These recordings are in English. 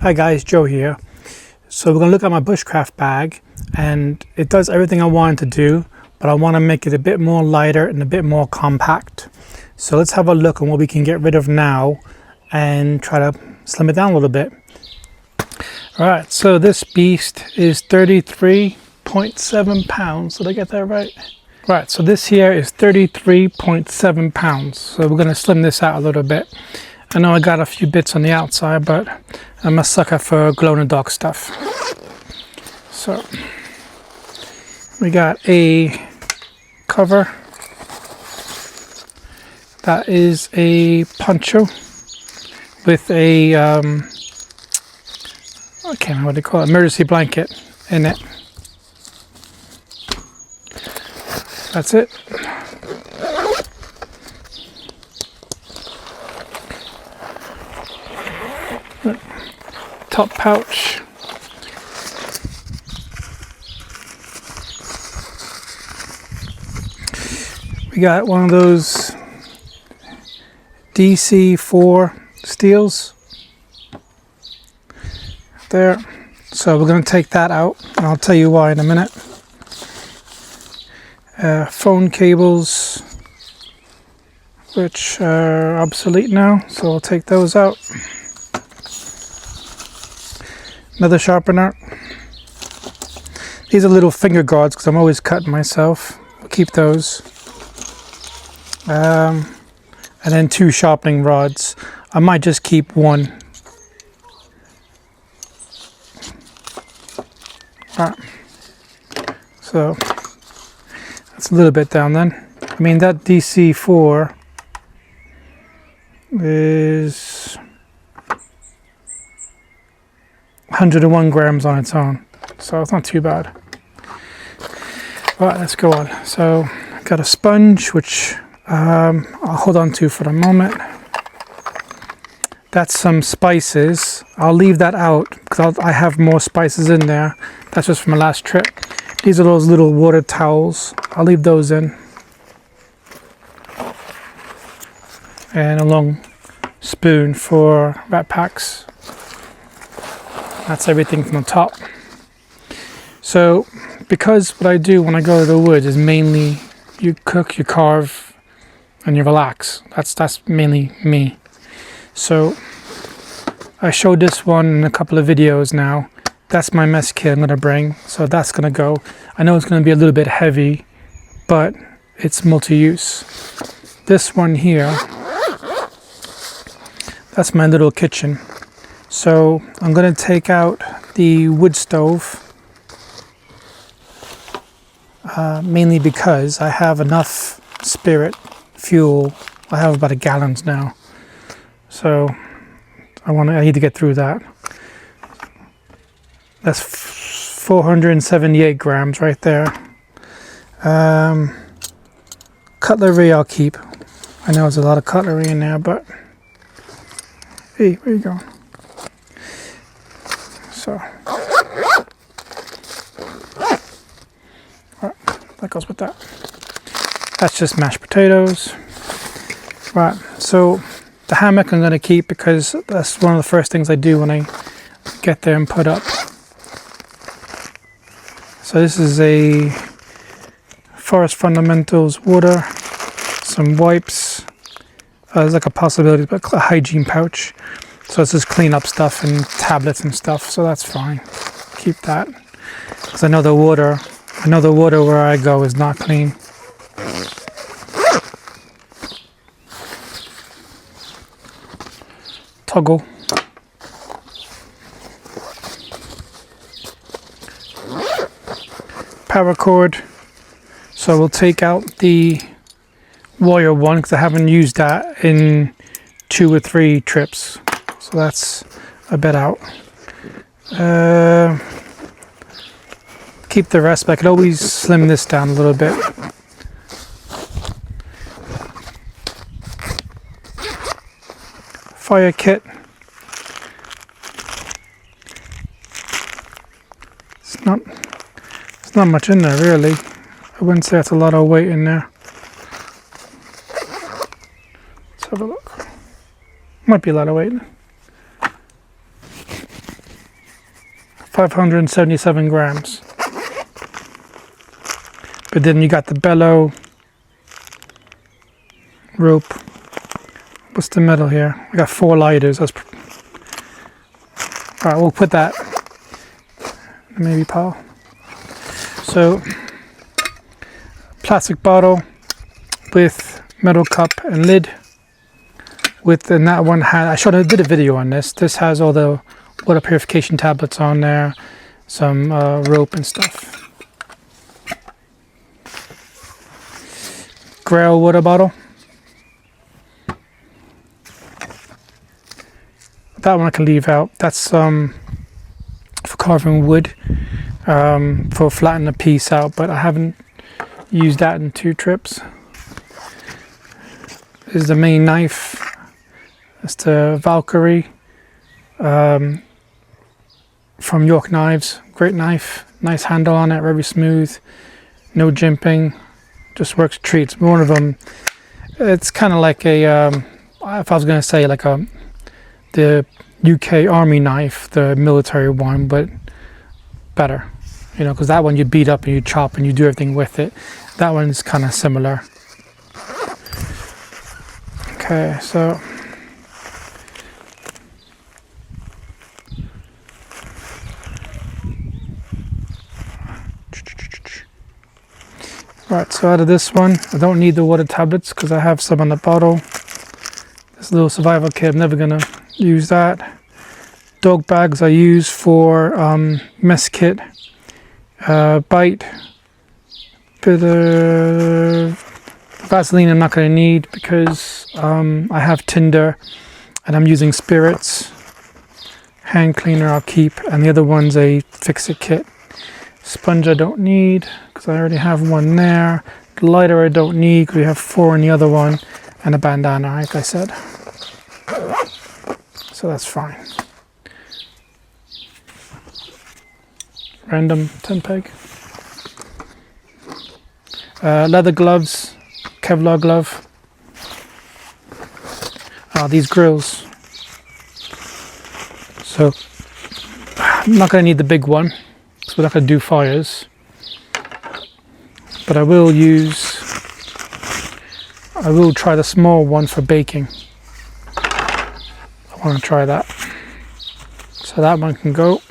Hi guys, Joe here. So we're going to look at my Bushcraft bag, and it does everything I want it to do, but I want to make it a bit more lighter and a bit more compact. So let's have a look on what we can get rid of now and try to slim it down a little bit. Alright, so this beast is 33.7 pounds. Did I get that right? Right, so this here is 33.7 pounds. So we're going to slim this out a little bit. I know I got a few bits on the outside, but I'm a sucker for glow-in-the-dark stuff. So we got a cover. That is a poncho with a I can't remember what they call it, emergency blanket in it. That's it. Top pouch. We got one of those DC4 steels there. So we're going to take that out, and I'll tell you why in a minute. Phone cables, which are obsolete now, so I'll take those out. Another sharpener. These are little finger guards because I'm always cutting myself. I'll keep those. And then 2 sharpening rods. I might just keep one. Alright. So that's a little bit down then. I mean, that DC4 is 101 grams on its own, so it's not too bad. Alright, let's go on. So I've got a sponge, which I'll hold on to for the moment. That's some spices. I'll leave that out because I have more spices in there. That's just from my last trip. These are those little water towels. I'll leave those in. And a long spoon for rat packs. That's everything from the top. So, because what I do when I go to the woods is mainly you cook, you carve, and you relax. That's mainly me. So, I showed this one in a couple of videos now. That's my mess kit I'm going to bring. So that's going to go. I know it's going to be a little bit heavy, but it's multi-use. This one here, that's my little kitchen. So I'm going to take out the wood stove, mainly because I have enough spirit fuel. I have about 1 gallon now, so I need to get through that. That's 478 grams right there. Cutlery I'll keep. I know there's a lot of cutlery in there, but hey, where you going? So, right, that goes with that. That's just mashed potatoes. Right, so the hammock I'm going to keep because that's one of the first things I do when I get there and put up. So this is a Forest Fundamentals water, some wipes. There's like a possibility, but a hygiene pouch. So it's just clean up stuff and tablets and stuff, so that's fine. Keep that. Because I know the water where I go is not clean. Toggle. Power cord. So we'll take out the wire one because I haven't used that in 2 or 3 trips. So that's a bit out. Keep the rest, but I could always slim this down a little bit. Fire kit. It's not much in there really. I wouldn't say that's a lot of weight in there. Let's have a look. Might be a lot of weight. 577 grams. But then you got the bellow rope. What's the metal here? I got 4 lighters. All right, we'll put that maybe pile. So, plastic bottle with metal cup and lid. And that one had, I did a video on this. This has all the water purification tablets on there, some rope and stuff. Grail water bottle. That one I can leave out. That's for carving wood, for flattening a piece out, but I haven't used that in 2 trips. This is the main knife. It's the Valkyrie from York Knives. Great knife, nice handle on it, very smooth, no jimping, just works treats. One of them, it's kind of like a, if I was going to say like the UK Army knife, the military one, but better, you know, because that one you beat up and you chop and you do everything with it. That one's kind of similar. Okay, so right, so out of this one, I don't need the water tablets because I have some on the bottle. This little survival kit, I'm never gonna use that. Dog bags I use for mess kit, bite, bit of Vaseline I'm not gonna need because I have tinder and I'm using spirits. Hand cleaner I'll keep, and the other one's a fix-it kit. Sponge I don't need because I already have one there. The lighter I don't need because we have 4 in the other one, and a bandana, like I said. So that's fine. Random 10 peg. Leather gloves, Kevlar glove. These grills. So I'm not going to need the big one, because we're not going to do fires. But I will try the small one for baking. I want to try that. So that one can go.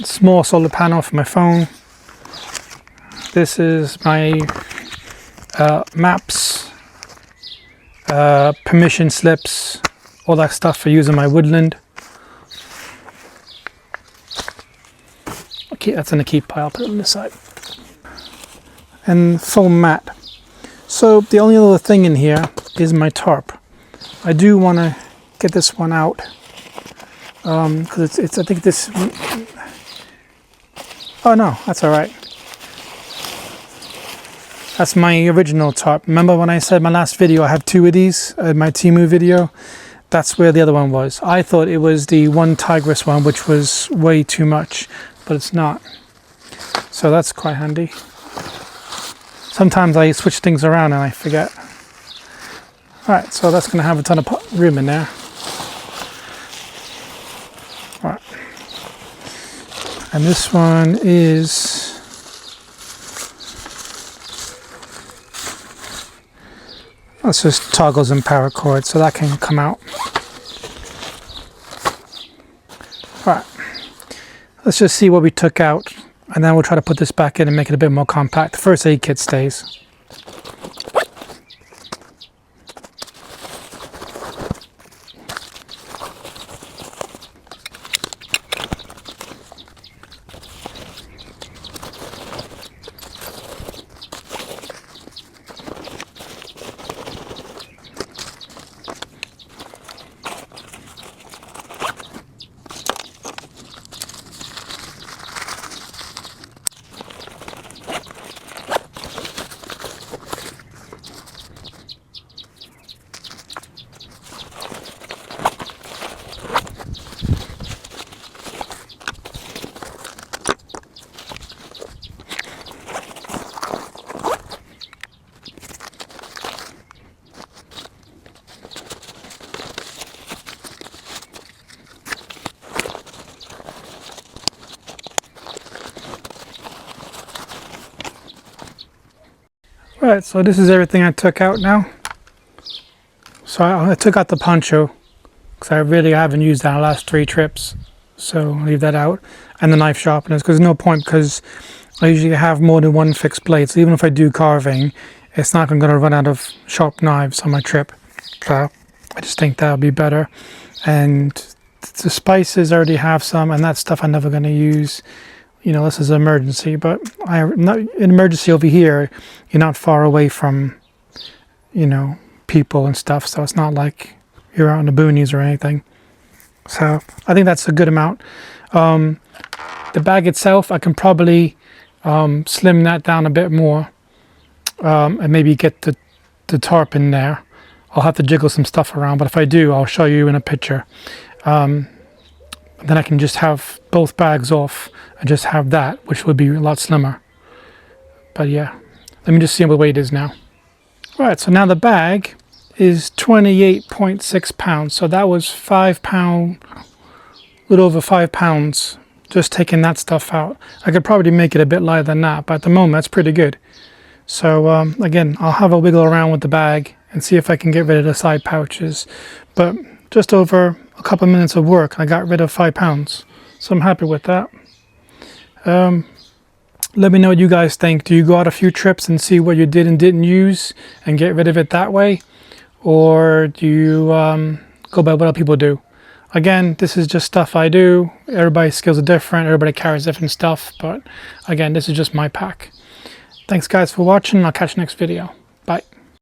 Small solar panel for my phone. This is my maps, permission slips, all that stuff for using my woodland. Okay, that's in the keep pile, put it on this side. And foam mat. So the only other thing in here is my tarp. I do want to get this one out because it's I think this. Oh no, that's all right. That's my original tarp. Remember when I said in my last video I have 2 of these in my Temu video? That's where the other one was. I thought it was the one tigress one, which was way too much, but it's not. So that's quite handy. Sometimes I switch things around and I forget. Alright, so that's going to have a ton of room in there. Alright. And this one is... That's just toggles and power cord, so that can come out. Alright, let's just see what we took out, and then we'll try to put this back in and make it a bit more compact. The first aid kit stays. Alright, so this is everything I took out now. So I took out the poncho because I really haven't used that in the last 3 trips. So I'll leave that out. And the knife sharpeners, because there's no point, because I usually have more than one fixed blade. So even if I do carving, it's not going to run out of sharp knives on my trip. So I just think that'll be better. And the spices I already have some, and that stuff I'm never going to use. You know, this is an emergency, but not an emergency over here. You're not far away from, you know, people and stuff, so it's not like you're out in the boonies or anything. So I think that's a good amount. The bag itself, I can probably slim that down a bit more, and maybe get the tarp in there. I'll have to jiggle some stuff around, but if I do, I'll show you in a picture. Then I can just have both bags off and just have that, which would be a lot slimmer. But yeah, let me just see what weight it is now. All right, so now the bag is 28.6 pounds. So that was 5 pounds, a little over 5 pounds, just taking that stuff out. I could probably make it a bit lighter than that, but at the moment, that's pretty good. So again, I'll have a wiggle around with the bag and see if I can get rid of the side pouches. But just over a couple of minutes of work, I got rid of 5 pounds. So I'm happy with that. Let me know what you guys think. Do you go out a few trips and see what you did and didn't use and get rid of it that way? Or do you go by what other people do? Again, this is just stuff I do. Everybody's skills are different. Everybody carries different stuff. But again, this is just my pack. Thanks guys for watching. I'll catch you next video. Bye.